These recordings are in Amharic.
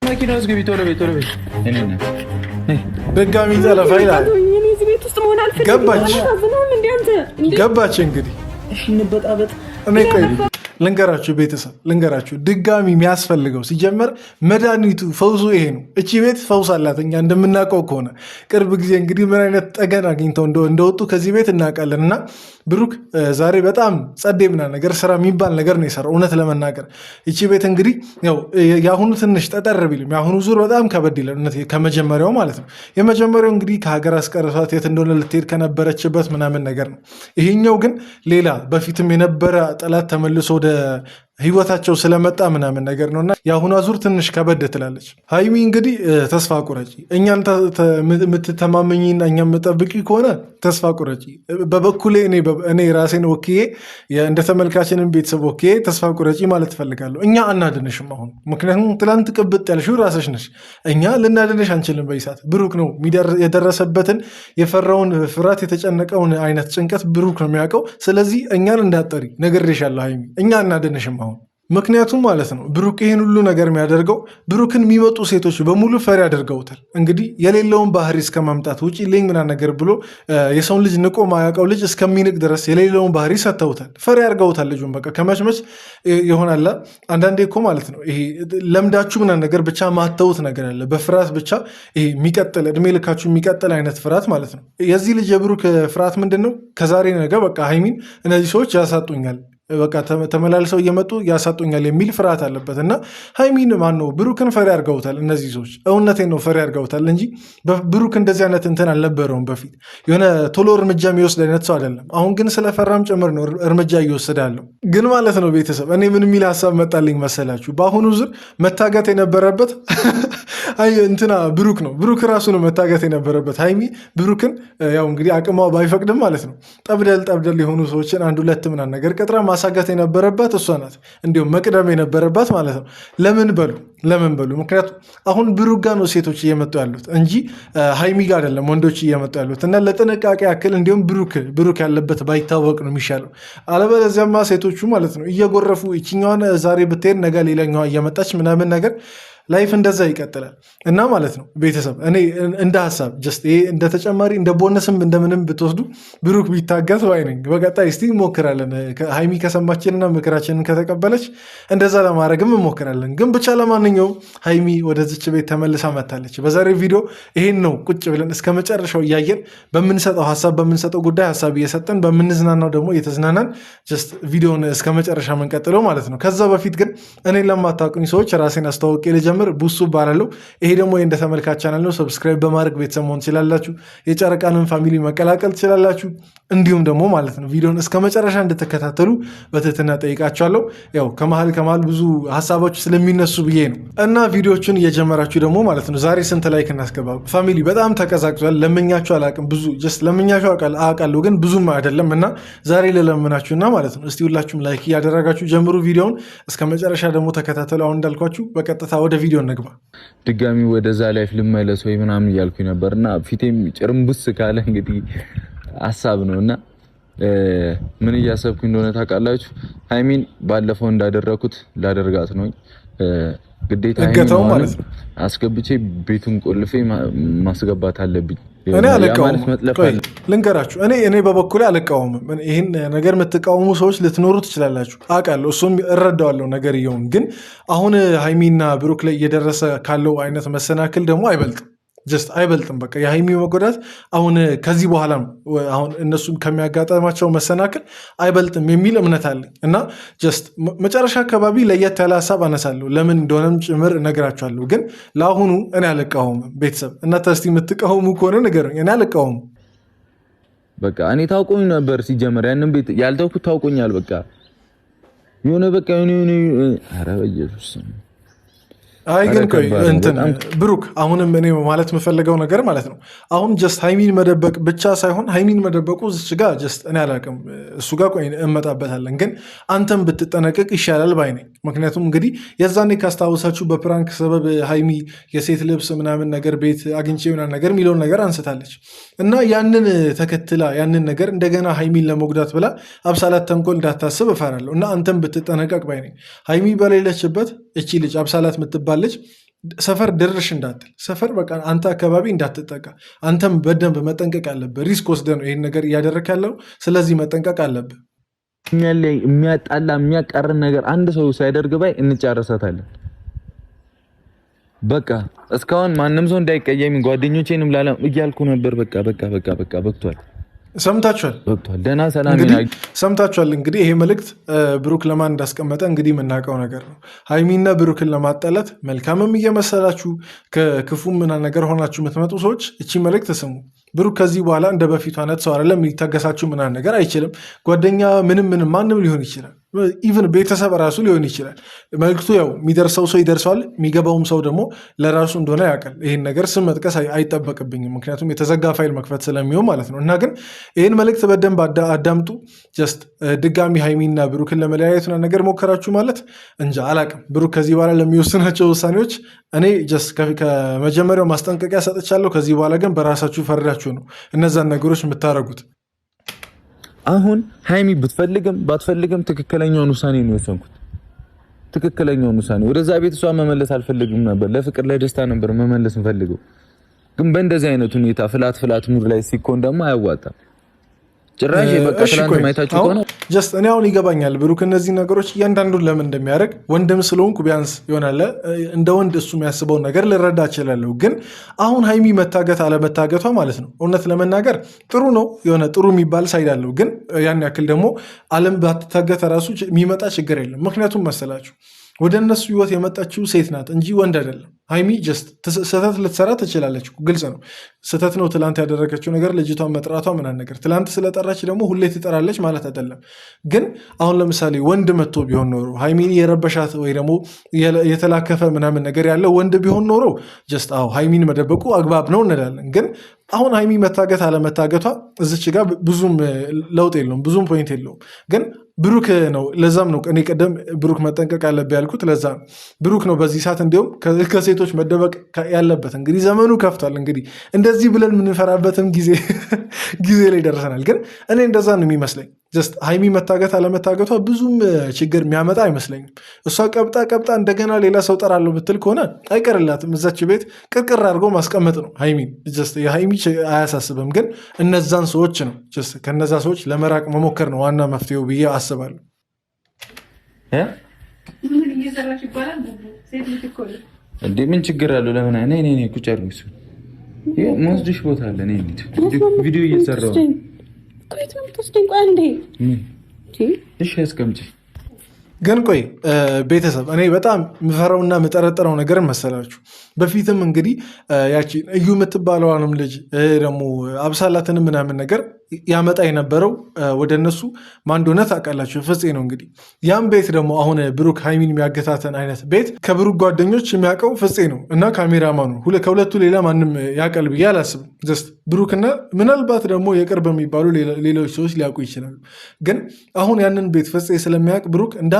መኪና ውስጥ ግቢ ቶሎ ቤት ድጋሚ ጠለፋ ይላል። ገባች እንግዲህ እኔ ቆይ ልንገራችሁ ቤተሰብ ልንገራችሁ፣ ድጋሚ የሚያስፈልገው ሲጀመር መድኃኒቱ ፈውሱ ይሄ ነው። እቺ ቤት ፈውስ አላት። እኛ እንደምናውቀው ከሆነ ቅርብ ጊዜ እንግዲህ ምን አይነት ጠገን አግኝተው እንደወጡ ከዚህ ቤት እናውቃለን። እና ብሩክ ዛሬ በጣም ጸዴ ምና ነገር ስራ የሚባል ነገር ነው የሰራው። እውነት ለመናገር እቺ ቤት እንግዲህ ያው የአሁኑ ትንሽ ጠጠር ቢልም የአሁኑ ዙር በጣም ከበድ ይላል ከመጀመሪያው ማለት ነው። የመጀመሪያው እንግዲህ ከሀገር አስቀርቷት የት እንደሆነ ልትሄድ ከነበረችበት ምናምን ነገር ነው። ይሄኛው ግን ሌላ በፊትም የነበረ ጠላት ተመልሶ ወደ ህይወታቸው ስለመጣ ምናምን ነገር ነውና የአሁኗ ዙር ትንሽ ከበድ ትላለች። ሀይሚ እንግዲህ ተስፋ ቁረጪ፣ እኛን የምትተማመኝና እኛ የምጠብቂ ከሆነ ተስፋ ቁረጪ። በበኩሌ እኔ ራሴን ወክዬ እንደ ተመልካችንን ቤተሰብ ወክዬ ተስፋ ቁረጪ ማለት እፈልጋለሁ። እኛ አናድንሽም አሁን፣ ምክንያቱም ትላንት ቅብጥ ያልሽው ራስሽ ነሽ። እኛ ልናድንሽ አንችልም። በይሳት ብሩክ ነው የደረሰበትን የፈራውን ፍርሃት የተጨነቀውን አይነት ጭንቀት ብሩክ ነው የሚያውቀው። ስለዚህ እኛን እንዳጠሪ ነግሬሻለሁ ሀይሚ፣ እኛ አናድንሽም አሁን። ምክንያቱም ማለት ነው ብሩክ ይህን ሁሉ ነገር የሚያደርገው ብሩክን የሚመጡ ሴቶች በሙሉ ፈሪ ያደርገውታል። እንግዲህ የሌለውን ባህሪ እስከ ማምጣት ውጭ ሌኝ ምና ነገር ብሎ የሰውን ልጅ ንቆ ማያውቀው ልጅ እስከሚንቅ ድረስ የሌለውን ባህሪ ሰጥተውታል፣ ፈሪ ያደርገውታል። ልጁን በቃ ከመችመች ይሆናል። አንዳንዴ እኮ ማለት ነው ይሄ ለምዳችሁ ምና ነገር ብቻ ማተውት ነገር አለ። በፍርሃት ብቻ ይሄ የሚቀጥል እድሜ ልካችሁ የሚቀጥል አይነት ፍርሃት ማለት ነው። የዚህ ልጅ የብሩክ ፍርሃት ምንድን ነው? ከዛሬ ነገ በቃ ሀይሚን እነዚህ ሰዎች ያሳጡኛል፣ በቃ ተመላልሰው እየመጡ ያሳጡኛል የሚል ፍርሃት አለበት። እና ሀይሚን ማነው ብሩክን ፈሪ አድርገውታል እነዚህ ሰዎች። እውነቴን ነው ፈሪ አድርገውታል እንጂ ብሩክ እንደዚህ አይነት እንትን አልነበረውም በፊት። የሆነ ቶሎ እርምጃ የሚወስድ አይነት ሰው አይደለም። አሁን ግን ስለፈራም ጭምር ነው እርምጃ እየወሰደ ያለው። ግን ማለት ነው ቤተሰብ እኔ ምን የሚል ሀሳብ መጣልኝ መሰላችሁ? በአሁኑ ዙር መታገት የነበረበት እንትና ብሩክ ነው። ብሩክ ራሱ ነው መታገት የነበረበት። ሀይሚ ብሩክን ያው እንግዲህ አቅሟ ባይፈቅድም ማለት ነው ጠብደል የሆኑ ሰዎችን አንድ ሁለት ምናምን ነገር ቀጥራ ማሳጋት የነበረባት እሷ ናት። እንዲሁም መቅደም የነበረባት ማለት ነው። ለምን በሉ ምክንያቱም አሁን ብሩክ ጋር ነው ሴቶች እየመጡ ያሉት እንጂ ሀይሚ ጋር አይደለም ወንዶች እየመጡ ያሉት። እና ለጥንቃቄ ያክል እንዲሁም ብሩክ ያለበት ባይታወቅ ነው የሚሻለው። አለበለዚያማ ሴቶቹ ማለት ነው እየጎረፉ ይችኛዋን ዛሬ ብትሄድ ነገ ሌላኛዋ እየመጣች ምናምን ነገር ላይፍ እንደዛ ይቀጥላል። እና ማለት ነው ቤተሰብ እኔ እንደ ሀሳብ ጀስት ይሄ እንደ ተጨማሪ እንደ ቦነስም እንደምንም ብትወስዱ ብሩክ ቢታገት ባይ ነኝ። በቀጣይ እስቲ እንሞክራለን። ሀይሚ ከሰማችንና ምክራችንን ከተቀበለች እንደዛ ለማድረግም እንሞክራለን። ግን ብቻ ለማንኛውም ሀይሚ ወደዚች ቤት ተመልሳ መታለች። በዛሬ ቪዲዮ ይሄን ነው ቁጭ ብለን እስከ መጨረሻው እያየን በምንሰጠው ሀሳብ በምንሰጠው ጉዳይ ሀሳብ እየሰጠን በምንዝናናው ደግሞ እየተዝናናን ጀስት ቪዲዮን እስከ መጨረሻ መንቀጥለው ማለት ነው። ከዛ በፊት ግን እኔን ለማታውቁኝ ሰዎች ራሴን አስተዋውቄ ልጀምር። ቡሱ ባላለው። ይሄ ደግሞ እንደ ተመልካች ቻናል ነው። ሰብስክራይብ በማድረግ ቤተሰብ መሆን ትችላላችሁ። የጨረቃንን ፋሚሊ መቀላቀል ትችላላችሁ። እንዲሁም ደግሞ ማለት ነው ቪዲዮን እስከ መጨረሻ እንድትከታተሉ በትህትና ጠይቃችኋለሁ። ያው ከመሀል ብዙ ሀሳቦች ስለሚነሱ ብዬ ነው። እና ቪዲዮቹን እየጀመራችሁ ደግሞ ማለት ነው ዛሬ ስንት ላይክ እናስገባ ፋሚሊ? በጣም ተቀዛቅዟል። ለምኛችሁ አላቅም ብዙ ጀስት ለምኛችሁ አውቃለሁ ግን ብዙም አይደለም። እና ዛሬ ልለምናችሁና ማለት ነው እስቲ ሁላችሁም ላይክ እያደረጋችሁ ጀምሩ ቪዲዮውን እስከ መጨረሻ ደግሞ ተከታተሉ። አሁን እንዳልኳችሁ በቀጥታ ወደ ቪዲዮ እንግባ። ድጋሚ ወደዛ ላይፍ ልመለስ ወይ ምናምን እያልኩኝ ነበር እና ፊቴም ጭርምቡስ ካለ እንግዲህ ሀሳብ ነው። እና ምን እያሰብኩኝ እንደሆነ ታውቃላችሁ? ሀይሚን ባለፈው እንዳደረኩት ላደርጋት ነው። ግዴታ እገታው ማለት ነው አስገብቼ ቤቱን ቆልፌ ማስገባት አለብኝ። እኔ አልቃወምም። ልንገራችሁ እኔ በበኩሌ አልቃወምም። ይህን ነገር የምትቃወሙ ሰዎች ልትኖሩ ትችላላችሁ አውቃለሁ። እሱም እረዳዋለሁ ነገር እየውን ግን አሁን ሀይሚና ብሩክ ላይ እየደረሰ ካለው አይነት መሰናክል ደግሞ አይበልጥም። በቃ የሀይሚ መጎዳት አሁን ከዚህ በኋላ አሁን እነሱም ከሚያጋጠማቸው መሰናክል አይበልጥም የሚል እምነት አለኝ። እና ጀስት መጨረሻ አካባቢ ለየት ያለ ሀሳብ አነሳለሁ፣ ለምን እንደሆነም ጭምር እነግራችኋለሁ። ግን ለአሁኑ እኔ አልቃወምም። ቤተሰብ እናንተ እስቲ የምትቃወሙ ከሆነ ንገሩኝ። እኔ አልቃወምም። በቃ እኔ ታውቆኝ ነበር ሲጀመር ያንን ቤት ያልተውኩት ታውቆኛል። በቃ የሆነ ኧረ በኢየሱስ አይ ግን እንትን ብሩክ አሁንም እኔ ማለት የምፈልገው ነገር ማለት ነው አሁን ጀስት ሀይሚን መደበቅ ብቻ ሳይሆን ሀይሚን መደበቁ እዚች ጋር ጀስት እኔ አላውቅም፣ እሱ ጋር ቆይ እመጣበታለን። ግን አንተም ብትጠነቀቅ ይሻላል ባይ ነኝ። ምክንያቱም እንግዲህ የዛኔ ካስታወሳችሁ በፕራንክ ሰበብ ሀይሚ የሴት ልብስ ምናምን ነገር ቤት አግኝቼ ምናምን ነገር የሚለውን ነገር አንስታለች እና ያንን ተከትላ ያንን ነገር እንደገና ሀይሚን ለመጉዳት ብላ አብሳላት ተንኮል እንዳታስብ እፈራለሁ። እና አንተም ብትጠነቀቅ ባይ ነኝ። ሀይሚ በሌለችበት እቺ ልጅ አብሳላት የምትባል ልጅ ሰፈር ድርሽ እንዳትል፣ ሰፈር በቃ አንተ አካባቢ እንዳትጠቃ፣ አንተም በደንብ መጠንቀቅ አለብህ። ሪስክ ወስደህ ነው ይህን ነገር እያደረክ ያለው። ስለዚህ መጠንቀቅ አለብህ። የሚያጣላ የሚያቃርን ነገር አንድ ሰው ሳይደርግ ባይ እንጫረሳታለን። በቃ እስካሁን ማንም ሰው እንዳይቀየሚ ጓደኞቼንም ላላ እያልኩ ነበር። በቃ በቅቷል። ሰምታችኋል። ደህና ሰላም ሰምታችኋል። እንግዲህ ይሄ መልእክት ብሩክ ለማን እንዳስቀመጠ እንግዲህ የምናውቀው ነገር ነው። ሀይሚና ብሩክን ለማጣላት መልካምም እየመሰላችሁ ከክፉም ምና ነገር ሆናችሁ የምትመጡ ሰዎች እቺ መልእክት ስሙ። ብሩክ ከዚህ በኋላ እንደ በፊቱ አይነት ሰው አይደለም። ሊታገሳችሁ ምናምን ነገር አይችልም። ጓደኛ ምንም ማንም ሊሆን ይችላል። ኢቭን ቤተሰብ ራሱ ሊሆን ይችላል። መልክቱ ያው የሚደርሰው ሰው ይደርሰዋል። የሚገባውም ሰው ደግሞ ለራሱ እንደሆነ ያውቃል። ይህን ነገር ስም መጥቀስ አይጠበቅብኝም፣ ምክንያቱም የተዘጋ ፋይል መክፈት ስለሚሆን ማለት ነው። እና ግን ይህን መልእክት በደንብ አዳምጡ። ጀስት ድጋሚ ሀይሚና ብሩክን ለመለያየት ነገር ሞከራችሁ ማለት እንጃ አላቅም። ብሩክ ከዚህ በኋላ ለሚወስናቸው ውሳኔዎች እኔ ጀስት ከመጀመሪያው ማስጠንቀቂያ ሰጥቻለሁ። ከዚህ በኋላ ግን በራሳችሁ ፈርዳችሁ ነው እነዛን ነገሮች የምታደርጉት። አሁን ሀይሚ ብትፈልግም ባትፈልግም ትክክለኛውን ውሳኔ ነው የወሰንኩት። ትክክለኛውን ውሳኔ ወደዛ ቤት እሷ መመለስ አልፈልግም ነበር። ለፍቅር ለደስታ ነበር መመለስ እንፈልገው። ግን በእንደዚህ አይነት ሁኔታ ፍላት ሙድ ላይ ሲኮን ደግሞ አያዋጣም። ጭራሽ በቃ ትላንት ማይታችሁ ከሆነ ጀስት እኔ አሁን ይገባኛል ብሩክ እነዚህ ነገሮች እያንዳንዱን ለምን እንደሚያደርግ። ወንድም ስለሆንኩ ቢያንስ ይሆናል እንደ ወንድ እሱ የሚያስበውን ነገር ልረዳ እችላለሁ። ግን አሁን ሀይሚ መታገት አለመታገቷ ማለት ነው እውነት ለመናገር ጥሩ ነው። የሆነ ጥሩ የሚባል ሳይድ አለው። ግን ያን ያክል ደግሞ አለም ባትታገት ራሱ የሚመጣ ችግር የለም። ምክንያቱም መሰላችሁ ወደ እነሱ ህይወት የመጣችው ሴት ናት እንጂ ወንድ አይደለም። ሀይሚ ጀስት ስህተት ልትሰራ ትችላለች፣ ግልጽ ነው። ስህተት ነው ትላንት ያደረገችው ነገር፣ ልጅቷን መጥራቷ ምናምን ነገር። ትላንት ስለጠራች ደግሞ ሁሌ ትጠራለች ማለት አይደለም። ግን አሁን ለምሳሌ ወንድ መጥቶ ቢሆን ኖሮ ሀይሚን የረበሻት ወይ ደግሞ የተላከፈ ምናምን ነገር ያለው ወንድ ቢሆን ኖሮ ጀስት ሀይሚን መደበቁ አግባብ ነው እንላለን። ግን አሁን ሀይሚ መታገት አለመታገቷ እዚች ጋር ብዙም ለውጥ የለውም፣ ብዙም ፖይንት የለውም። ግን ብሩክ ነው። ለዛም ነው እኔ ቀደም ብሩክ መጠንቀቅ አለብህ ያልኩት። ለዛ ነው ብሩክ ነው በዚህ ሰዓት እንዲሁም ከሴቶች መደበቅ ያለበት። እንግዲህ ዘመኑ ከፍቷል። እንግዲህ እንደዚህ ብለን የምንፈራበትም ጊዜ ላይ ደርሰናል። ግን እኔ እንደዛ ነው የሚመስለኝ። ጀስት ሀይሚ መታገት አለመታገቷ ብዙም ችግር የሚያመጣ አይመስለኝም። እሷ ቀብጣ እንደገና ሌላ ሰው ጠራለሁ ብትል ከሆነ አይቀርላትም። እዛች ቤት ቅርቅር አድርጎ ማስቀመጥ ነው ሀይሚን። የሀይሚ አያሳስብም። ግን እነዛን ሰዎች ነው ከነዛ ሰዎች ለመራቅ መሞከር ነው ዋና መፍትሄው ብዬ አስባለሁ። እንዴ ምን ችግር አለው? ለምን እኔ ቁጭ አድርጉ። መወስድሽ ቦታ አለ። ቪዲዮ እየሰራሁ እሺ አስቀምጪ። ግን ቆይ ቤተሰብ እኔ በጣም የምፈራውና የምጠረጠረው ነገር መሰላችሁ፣ በፊትም እንግዲህ ያቺ እዩ የምትባለዋንም ልጅ ደግሞ አብሳላትን ምናምን ነገር ያመጣ የነበረው ወደ እነሱ ማን እንደሆነ ታውቃላችሁ፣ ፍፄ ነው። እንግዲህ ያም ቤት ደግሞ አሁን ብሩክ ሀይሚን የሚያገታተን አይነት ቤት ከብሩክ ጓደኞች የሚያውቀው ፍፄ ነው እና ካሜራማኑ ከሁለቱ ሌላ ማንም ያውቃል ብዬ አላስብም። ጀስት ብሩክና ምናልባት ደግሞ የቅርብ የሚባሉ ሌሎች ሰዎች ሊያውቁ ይችላሉ። ግን አሁን ያንን ቤት ፍፄ ስለሚያውቅ ብሩክ እንደ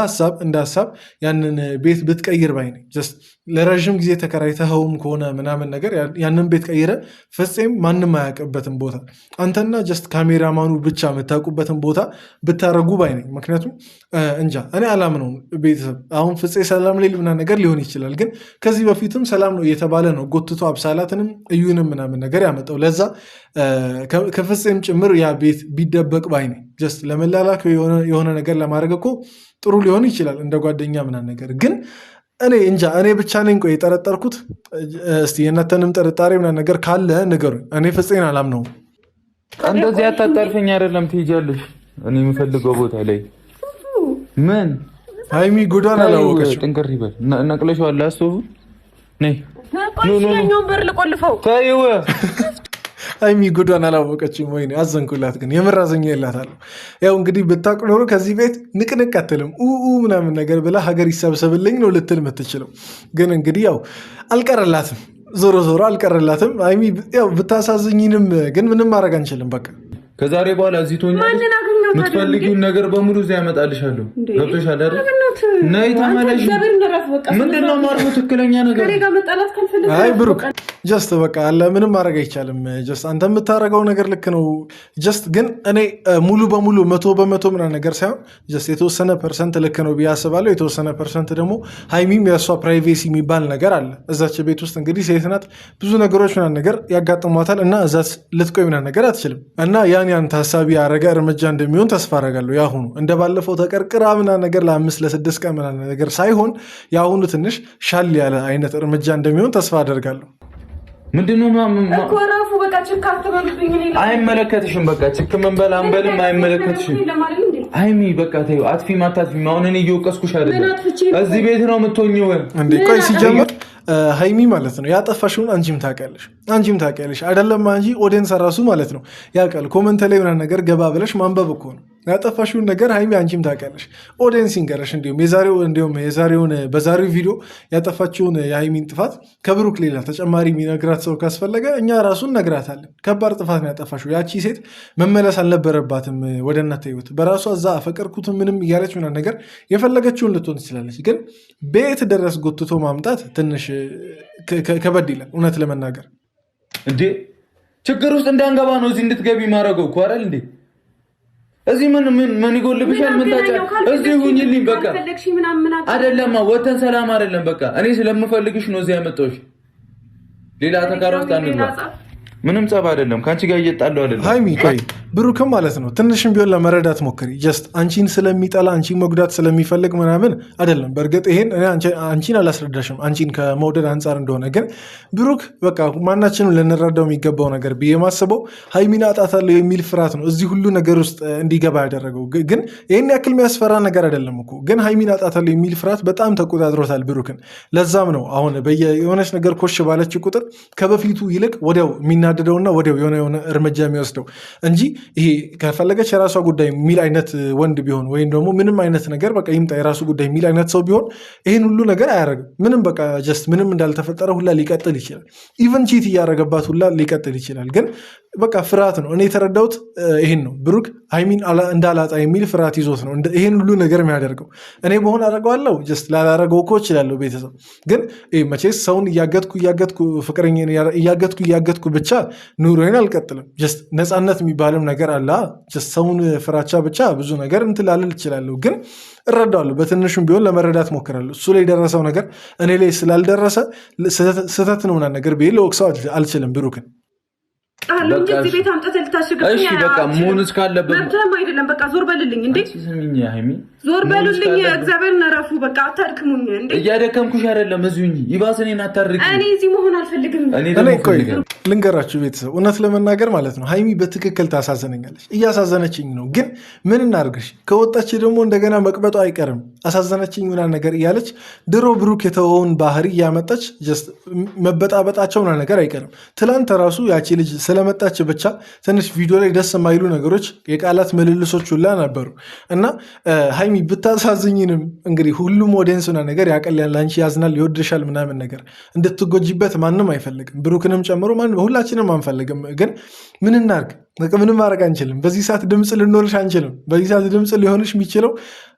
ሀሳብ ያንን ቤት ብትቀይር ባይ ነኝ። ጀስት ለረዥም ጊዜ ተከራይተኸውም ከሆነ ምናምን ነገር ያንን ቤት ቀይረ ፍፄም ማንም አያውቅበትን ቦታ አንተና ጀስት ካሜራማኑ ብቻ የምታውቁበትን ቦታ ብታረጉ ባይ ነኝ። ምክንያቱም እንጃ እኔ አላምነውም። ቤተሰብ አሁን ፍፄ ሰላም ሌል ምናምን ነገር ሊሆን ይችላል። ግን ከዚህ በፊትም ሰላም ነው እየተባለ ነው ጎትቶ አብሳላትንም እዩንም ምናምን ነገር ያመጣው። ለዛ ከፍፄም ጭምር ያ ቤት ቢደበቅ ባይ ነኝ። ጀስት ለመላላክ የሆነ ነገር ለማድረግ እኮ ጥሩ ሊሆን ይችላል እንደ ጓደኛ ምናምን ነገር። ግን እኔ እንጃ እኔ ብቻ ነኝ ቆይ የጠረጠርኩት። እስቲ የእናንተንም ጥርጣሬ ምናምን ነገር ካለ ንገሩኝ። እኔ ፍፄን አላምነውም። እንደዚህ አታጣርፈኝ። አይደለም ትሄጃለሽ እኔ የምፈልገው ቦታ ላይ ምን ሀይሚ ጉዳን አላወቀችው። ጥንቅር ይበል ነቅለሽዋል። አስቶቡ ነይ በር ልቆልፈው ታይው ሀይሚ ጉዳን አላወቀችም። ወይ አዘንኩላት። ግን የምር አዝኜላታለሁ። ያው እንግዲህ ብታውቅ ኖሮ ከዚህ ቤት ንቅንቅ አትልም ምናምን ነገር ብላ ሀገር ይሰብሰብልኝ ነው ልትል የምትችለው። ግን እንግዲህ ያው አልቀረላትም። ዞሮ አልቀረላትም። ሀይሚ ያው ብታሳዝኝንም ግን ምንም ማድረግ አንችልም። በቃ ከዛሬ በኋላ እዚህ ትሆኛለሽ። ማንን አገኘሁ የምትፈልጊውን ነገር በሙሉ እዚህ ያመጣልሻለሁ። ገብቶሻል አይደል? ነይ ተመለሽ። ምንድነው ማርፎ ትክክለኛ ነገር? አይ ብሩክ ጀስት በቃ አለ ምንም ማድረግ አይቻልም። ጀስት አንተ የምታደርገው ነገር ልክ ነው። ጀስት ግን እኔ ሙሉ በሙሉ 100% ምናምን ነገር ሳይሆን ጀስት የተወሰነ ፐርሰንት ልክ ነው ብዬ አስባለሁ። የተወሰነ ፐርሰንት ደግሞ ሀይሚም የእሷ ፕራይቬሲ የሚባል ነገር አለ። እዛች ቤት ውስጥ እንግዲህ ሴት ናት፣ ብዙ ነገሮች ምናምን ነገር ያጋጥሟታል እና እዛ ልትቆይ ምናምን ነገር አትችልም እና ያን ታሳቢ ያደረገ እርምጃ እንደሚሆን ተስፋ አደርጋለሁ። ያሁኑ እንደ ባለፈው ተቀርቅራ ምናምን ነገር ለ5 ለ6 ቀን ምናምን ነገር ሳይሆን ያሁኑ ትንሽ ሻል ያለ አይነት እርምጃ እንደሚሆን ተስፋ አደርጋለሁ። ምንድነው እኮ ራፉ በቃ ችክ አትበሉብኝ። አይመለከትሽም። በቃ ችክ መንበል አንበልም አይመለከትሽም። አይሚ በቃ ተይው። አጥፊ ማታጥፊ አሁን እኔ እየወቀስኩሽ አይደለም። እዚህ ቤት ነው የምትሆኚው እንዴ? ቆይ ሲጀምር ሀይሚ ማለት ነው ያጠፋሽውን አንቺም ታውቂያለሽ አይደለም እንጂ ኦዲየንስ ራሱ ማለት ነው ያውቃል። ኮመንት ላይ ምናምን ነገር ገባ ብለሽ ማንበብ እኮ ነው። ያጠፋሽውን ነገር ሀይሚ አንቺም ታውቂያለሽ። ኦዲየንስ ይንገረሽ። የዛሬውን በዛሬው ቪዲዮ ያጠፋችውን የሀይሚን ጥፋት ከብሩክ ሌላ ተጨማሪ የሚነግራት ሰው ካስፈለገ እኛ ራሱን ነግራታለን። ከባድ ጥፋት ነው ያጠፋሽው። ያቺ ሴት መመለስ አልነበረባትም ወደ እናንተ ህይወት። በራሷ እዛ አፈቀርኩት ምንም እያለች ምናምን ነገር የፈለገችውን ልትሆን ትችላለች። ግን ቤት ድረስ ጎትቶ ማምጣት ትንሽ ከበድ ይላል እውነት ለመናገር። እንዴ ችግር ውስጥ እንዳንገባ ነው እዚህ እንድትገቢ ማድረገው እኮ አይደል እንዴ? እዚህ ምን ይጎልብሻል? ምን ታጫ እዚህ ሁኝልኝ በቃ አይደለም። ወተን ሰላም አይደለም በቃ እኔ ስለምፈልግሽ ነው እዚህ ያመጣሁሽ። ሌላ ተካራ ውስጥ አንግባ። ምንም ጸብ አይደለም። ከአንቺ ጋር እየጣለው አይደለም። ሃይሚ ቆይ ብሩክም ማለት ነው ትንሽም ቢሆን ለመረዳት ሞክሪ። ጀስት አንቺን ስለሚጠላ አንቺን መጉዳት ስለሚፈልግ ምናምን አይደለም። በእርግጥ ይሄን አንቺን አላስረዳሽም አንቺን ከመውደድ አንጻር እንደሆነ። ግን ብሩክ በቃ ማናችንም ልንረዳው የሚገባው ነገር ብዬ ማስበው ሃይሚን አጣታለሁ የሚል ፍርሃት ነው እዚህ ሁሉ ነገር ውስጥ እንዲገባ ያደረገው። ግን ይህን ያክል የሚያስፈራ ነገር አይደለም እኮ። ግን ሃይሚን አጣታለሁ የሚል ፍርሃት በጣም ተቆጣጥሮታል ብሩክን። ለዛም ነው አሁን የሆነች ነገር ኮሽ ባለች ቁጥር ከበፊቱ ይልቅ ወዲያው የሚናደደውና ወዲያው የሆነ እርምጃ የሚወስደው እንጂ ይሄ ከፈለገች የራሷ ጉዳይ የሚል አይነት ወንድ ቢሆን ወይም ደግሞ ምንም አይነት ነገር በቃ ይምጣ የራሱ ጉዳይ የሚል አይነት ሰው ቢሆን ይህን ሁሉ ነገር አያደርግም። ምንም በቃ ጀስት ምንም እንዳልተፈጠረ ሁላ ሊቀጥል ይችላል። ኢቨን ቺት እያደረገባት ሁላ ሊቀጥል ይችላል። ግን በቃ ፍርሃት ነው። እኔ የተረዳሁት ይህን ነው። ብሩክ ሃይሚን እንዳላጣ የሚል ፍርሃት ይዞት ነው ይህን ሁሉ ነገር የሚያደርገው። እኔ በሆን አደርገዋለሁ ጀስት ላላረገው እኮ እችላለሁ። ቤተሰብ ግን መቼስ ሰውን እያገጥኩ ፍቅረኛ እያገጥኩ ብቻ ኑሮዬን አልቀጥልም። ጀስት ነፃነት የሚባልም ነገር አለ። ጀስት ሰውን ፍራቻ ብቻ ብዙ ነገር እንትላልል እችላለሁ። ግን እረዳዋለሁ። በትንሹም ቢሆን ለመረዳት ሞክራለሁ። እሱ ላይ የደረሰው ነገር እኔ ላይ ስላልደረሰ ስህተት ነው ምናምን ነገር ብዬ ለወቅሰው አልችልም ብሩክን። በቃ መሆን እስካለበት አይደለም። በቃ ዞር በልልኝ እንዴ! ዞር በሉልኝ። እግዚአብሔርን እረፉ። በቃ አታድክሙኝ እንዴ! እያደከምኩሽ አይደለም። እዚሁኝ ይባስ እኔን አታድርጊ። እኔ እዚህ መሆን አልፈልግም። ቆይ ልንገራችሁ ቤተሰብ፣ እውነት ለመናገር ማለት ነው ሃይሚ በትክክል ታሳዘነኛለች። እያሳዘነችኝ ነው። ግን ምን እናድርግሽ? ከወጣች ደግሞ እንደገና መቅበጡ አይቀርም። አሳዘነችኝ ምናምን ነገር እያለች ድሮ ብሩክ የተወውን ባህሪ እያመጣች መበጣበጣቸው ምናምን ነገር አይቀርም። ትላንት ራሱ ያቺ ልጅ ስለመጣች ብቻ ትንሽ ቪዲዮ ላይ ደስ የማይሉ ነገሮች የቃላት ምልልሶች ሁላ ነበሩ እና ሃይሚ ብታሳዝኝንም እንግዲህ ሁሉም ኦዲየንስና ነገር ያቀልያል፣ አንቺ ያዝናል፣ ይወድሻል ምናምን ነገር እንድትጎጂበት ማንም አይፈልግም። ብሩክንም ጨምሮ ሁላችንም አንፈልግም። ግን ምን እናድርግ? ምንም ማድረግ አንችልም። በዚህ ሰዓት ድምፅ ልንሆንሽ አንችልም። በዚህ ሰዓት ድምፅ ሊሆንሽ የሚችለው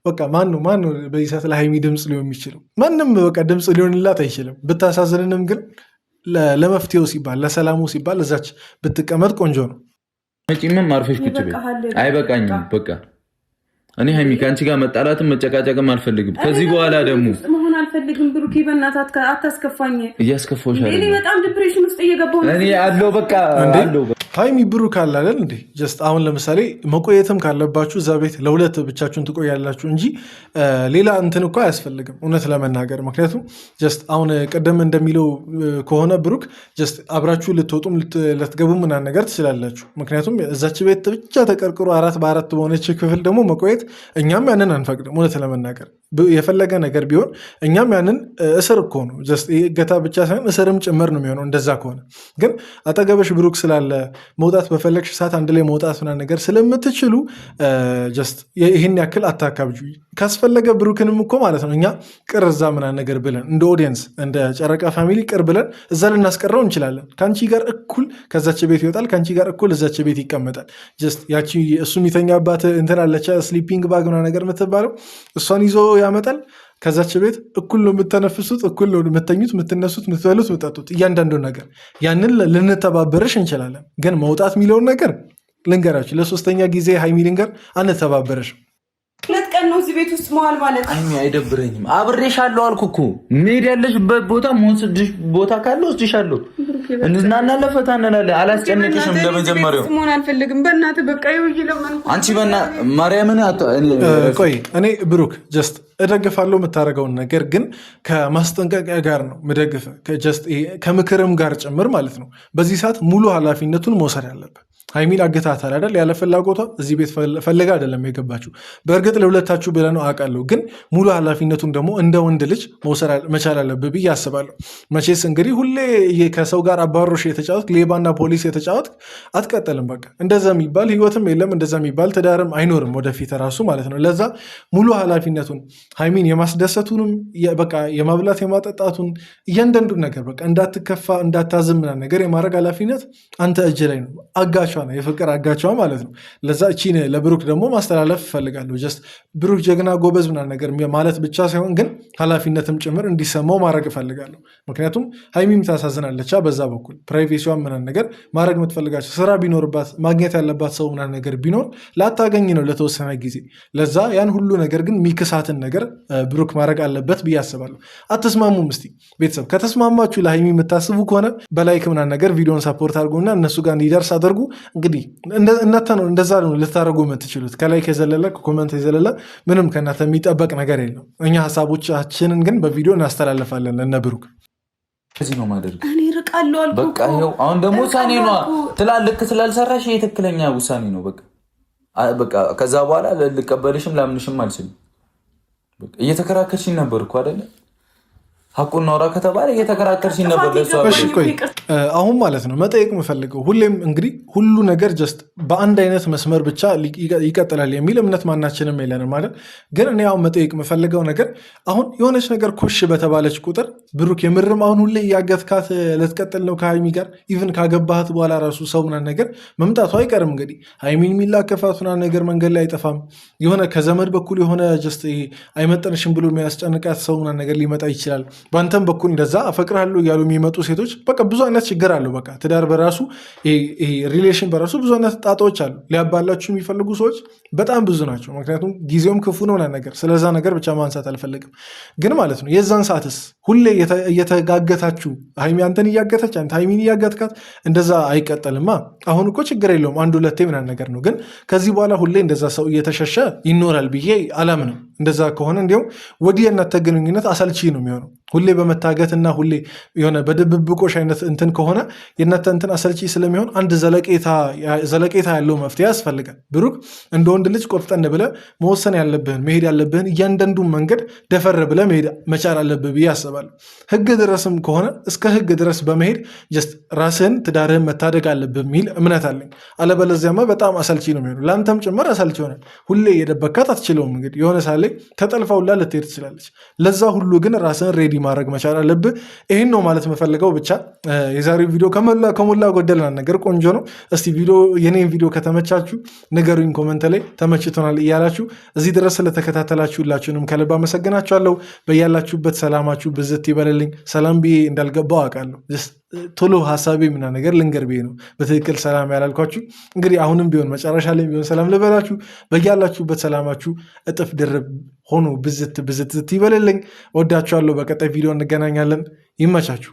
በቃ ማን ነው በዚህ ሰዓት ለሃይሚ ድምፅ ሊሆን የሚችለው? ማንም በቃ ድምፅ ሊሆንላት አይችልም። ብታሳዝንንም ግን ለመፍትሄው ሲባል ለሰላሙ ሲባል እዛች ብትቀመጥ ቆንጆ ነው። መጪምም አርፈሽ ቁጭ በይ። አይበቃኝም በቃ እኔ ሃይሚ ከአንቺ ጋር መጣላትም መጨቃጨቅም አልፈልግም። ከዚህ በኋላ ደግሞ መሆን አልፈልግም። ብሩኬ በእናትህ አታስከፋኝ። እያስከፋሽ አይደል? እኔ በጣም ዲፕሬሽን ውስጥ እየገባሁ ነው። እኔ አለው በቃ አለው ሃይሚ ብሩክ አለ አይደል እንዴ? ጀስት አሁን ለምሳሌ መቆየትም ካለባችሁ እዛ ቤት ለሁለት ብቻችሁን ትቆያላችሁ እንጂ ሌላ እንትን እኮ አያስፈልግም እውነት ለመናገር። ምክንያቱም ጀስት አሁን ቀደም እንደሚለው ከሆነ ብሩክ ጀስት አብራችሁ ልትወጡም ልትገቡ ምናምን ነገር ትችላላችሁ። ምክንያቱም እዛች ቤት ብቻ ተቀርቅሮ 4x4 በሆነች ክፍል ደግሞ መቆየት እኛም ያንን አንፈቅድም እውነት ለመናገር። የፈለገ ነገር ቢሆን እኛም ያንን እስር እኮ ነው ጀስት እገታ ብቻ ሳይሆን እስርም ጭምር ነው የሚሆነው እንደዛ ከሆነ። ግን አጠገበሽ ብሩክ ስላለ መውጣት በፈለግሽ ሰዓት አንድ ላይ መውጣት ምናምን ነገር ስለምትችሉ ጀስት ይህን ያክል አታካብጁ። ካስፈለገ ብሩክንም እኮ ማለት ነው እኛ ቅር እዛ ምናምን ነገር ብለን እንደ ኦዲየንስ እንደ ጨረቃ ፋሚሊ ቅር ብለን እዛ ልናስቀረው እንችላለን። ከአንቺ ጋር እኩል ከዛች ቤት ይወጣል፣ ከአንቺ ጋር እኩል እዛች ቤት ይቀመጣል። ጀስት ያቺ እሱ የሚተኛባት እንትን አለች ስሊፒንግ ባግ ምናምን ነገር የምትባለው እሷን ይዞ ያመጣል። ከዛች ቤት እኩል ነው የምተነፍሱት፣ እኩል ነው የምተኙት፣ የምትነሱት፣ የምትበሉት፣ የምጠጡት እያንዳንዱን ነገር ያንን ልንተባበረሽ እንችላለን። ግን መውጣት የሚለውን ነገር ልንገራችሁ ለሶስተኛ ጊዜ ሃይሚ ልንገር፣ አንተባበረሽ። 2 ቀን ነው እዚህ ቤት ውስጥ መዋል ማለት ሃይሚ አይደብረኝም። አብሬሻለሁ አልኩ እኮ መሄድ ያለሽበት ቦታ መወስድሽ ቦታ ካለ ወስድሻለሁ። እንዝናናለን፣ ፈታ እንላለን። አላስጨንቅሽም። ለመጀመሪያው መሆን አልፈልግም። በእናትህ በቃ ይውይ ለምን አንቺ ማርያምን ቆይ እኔ ብሩክ ጀስት እደግፋለሁ የምታደርገውን ነገር ግን ከማስጠንቀቂያ ጋር ነው ምደግፍ፣ ከምክርም ጋር ጭምር ማለት ነው። በዚህ ሰዓት ሙሉ ኃላፊነቱን መውሰድ ያለበት ሃይሚን አገታታል አይደል? ያለ ፍላጎቷ እዚህ ቤት ፈልጋ አይደለም የገባችሁ። በእርግጥ ለሁለታችሁ ብለህ ነው አውቃለሁ፣ ግን ሙሉ ኃላፊነቱን ደግሞ እንደ ወንድ ልጅ መውሰድ መቻል አለብህ ብዬ አስባለሁ። መቼስ እንግዲህ ሁሌ ከሰው ጋር አባሮሽ የተጫወት ሌባና ፖሊስ የተጫወት አትቀጥልም። በቃ እንደዛ የሚባል ህይወትም የለም፣ እንደዛ የሚባል ትዳርም አይኖርም ወደፊት ራሱ ማለት ነው። ለዛ ሙሉ ኃላፊነቱን ሃይሚን የማስደሰቱንም በቃ የማብላት የማጠጣቱን እያንዳንዱን ነገር በቃ እንዳትከፋ እንዳታዝም ምናምን ነገር የማድረግ ኃላፊነት አንተ እጅ ላይ ነው። አጋቿ ነው፣ የፍቅር አጋቿ ማለት ነው። ለዛ እቺን ለብሩክ ደግሞ ማስተላለፍ እፈልጋለሁ። ጀስት ብሩክ ጀግና ጎበዝ ምናምን ነገር ማለት ብቻ ሳይሆን ግን ኃላፊነትም ጭምር እንዲሰማው ማድረግ እፈልጋለሁ። ምክንያቱም ሃይሚም ታሳዝናለች በዛ በኩል ፕራይቬሲዋን ምናምን ነገር ማድረግ የምትፈልጋቸው ስራ ቢኖርባት ማግኘት ያለባት ሰው ምናምን ነገር ቢኖር ላታገኝ ነው ለተወሰነ ጊዜ። ለዛ ያን ሁሉ ነገር ግን ሚክሳትን ነገር ብሩክ ማድረግ አለበት ብዬ አስባለሁ። አትስማሙም? እስቲ ቤተሰብ ከተስማማችሁ ለሃይሚ የምታስቡ ከሆነ በላይክ ምናምን ነገር ቪዲዮን ሰፖርት አድርጉና እነሱ ጋር እንዲደርስ አድርጉ። እንግዲህ እናንተ ነው እንደዛ ነው ልታደርጉ የምትችሉት። ከላይክ የዘለለ ኮመንት የዘለለ ምንም ከእናንተ የሚጠበቅ ነገር የለም። እኛ ሀሳቦቻችንን ግን በቪዲዮ እናስተላልፋለን። ለእነ ብሩክ እዚህ ነው ማድረግ እኔ እርቃለሁ አልኩ። በቃ ይኸው አሁን ደግሞ ውሳኔ ነው። ትላልቅ ስላልሰራሽ የትክክለኛ ውሳኔ ነው። በቃ ከዛ በኋላ ልቀበልሽም ላምንሽም አልችልም። እየተከራከርሽኝ ነበር እኮ አይደለ? ሀቁን ኖራ ከተባለ እየተከራከርሽኝ ነበር። አሁን ማለት ነው መጠየቅ የምፈልገው ሁሌም እንግዲህ ሁሉ ነገር ጀስት በአንድ አይነት መስመር ብቻ ይቀጥላል የሚል እምነት ማናችንም የለንም ማለት። ግን እኔ አሁን መጠየቅ የምፈልገው ነገር አሁን የሆነች ነገር ኮሽ በተባለች ቁጥር ብሩክ የምርም አሁን ሁሌ እያገትካት ልትቀጥል ነው ከሃይሚ ጋር? ኢቭን ካገባሃት በኋላ ራሱ ሰው ምናምን ነገር መምጣቱ አይቀርም። እንግዲህ ሃይሚን የሚላከፋት ምናምን ነገር መንገድ ላይ አይጠፋም። የሆነ ከዘመድ በኩል የሆነ ጀስት አይመጠንሽም ብሎ የሚያስጨንቃት ሰው ምናምን ነገር ሊመጣ ይችላል። በአንተም በኩል እንደዛ አፈቅርሃለሁ እያሉ የሚመጡ ሴቶች በቃ ብዙ አይነት ችግር አለው። በቃ ትዳር በራሱ ሪሌሽን በራሱ ብዙ አይነት ጣጣዎች አሉ። ሊያባላችሁ የሚፈልጉ ሰዎች በጣም ብዙ ናቸው። ምክንያቱም ጊዜውም ክፉ ነው ነገር ስለዛ ነገር ብቻ ማንሳት አልፈልግም። ግን ማለት ነው የዛን ሰዓትስ ሁሌ እየተጋገታችሁ ሃይሚ አንተን እያገተች አንተ ሃይሚን እያገትካት እንደዛ አይቀጠልማ። አሁን እኮ ችግር የለውም አንድ ሁለቴ ምናምን ነገር ነው። ግን ከዚህ በኋላ ሁሌ እንደዛ ሰው እየተሸሸ ይኖራል ብዬ አላምንም። እንደዛ ከሆነ እንዲሁም ወዲህ የእናንተ ግንኙነት አሰልቺ ነው የሚሆነው። ሁሌ በመታገት እና ሁሌ የሆነ በድብብቆሽ አይነት እንትን ከሆነ የእናንተ እንትን አሰልቺ ስለሚሆን አንድ ዘለቄታ ያለው መፍትሄ ያስፈልጋል። ብሩክ እንደ ወንድ ልጅ ቆፍጠን ብለህ መወሰን ያለብህን መሄድ ያለብህን እያንዳንዱን መንገድ ደፈር ብለህ መሄድ መቻል አለብህ ብዬ አስባለሁ። ህግ ድረስም ከሆነ እስከ ህግ ድረስ በመሄድ ጀስት ራስህን ትዳርህን መታደግ አለብህ የሚል እምነት አለኝ። አለበለዚያማ በጣም አሰልቺ ነው የሚሆነው፣ ለአንተም ጭምር አሰልቺ ይሆናል። ሁሌ የደበካት አትችለውም። እንግዲህ የሆነ ሳለ ተጠልፋውላ ልትሄድ ትችላለች። ለዛ ሁሉ ግን ራስህን ሬዲ ማድረግ መቻል አለብህ። ይህን ነው ማለት የምፈልገው። ብቻ የዛሬው ቪዲዮ ከሞላ ጎደል ነገር ቆንጆ ነው። እስቲ የኔን ቪዲዮ ከተመቻችሁ ንገሩኝ፣ ኮመንት ላይ ተመችቶናል እያላችሁ። እዚህ ድረስ ስለተከታተላችሁ ሁላችሁንም ከልብ አመሰግናችኋለሁ። በያላችሁበት ሰላማችሁ ብዝት ይበልልኝ። ሰላም ብዬ እንዳልገባው አውቃለሁ። ቶሎ ሀሳቤ ምና ነገር ልንገር ብዬ ነው በትክክል ሰላም ያላልኳችሁ። እንግዲህ አሁንም ቢሆን መጨረሻ ላይ ቢሆን ሰላም ልበላችሁ። በያላችሁበት ሰላማችሁ እጥፍ ድርብ ሆኖ ብዝት ይበልልኝ። ወዳችኋለሁ። በቀጣይ ቪዲዮ እንገናኛለን። ይመቻችሁ።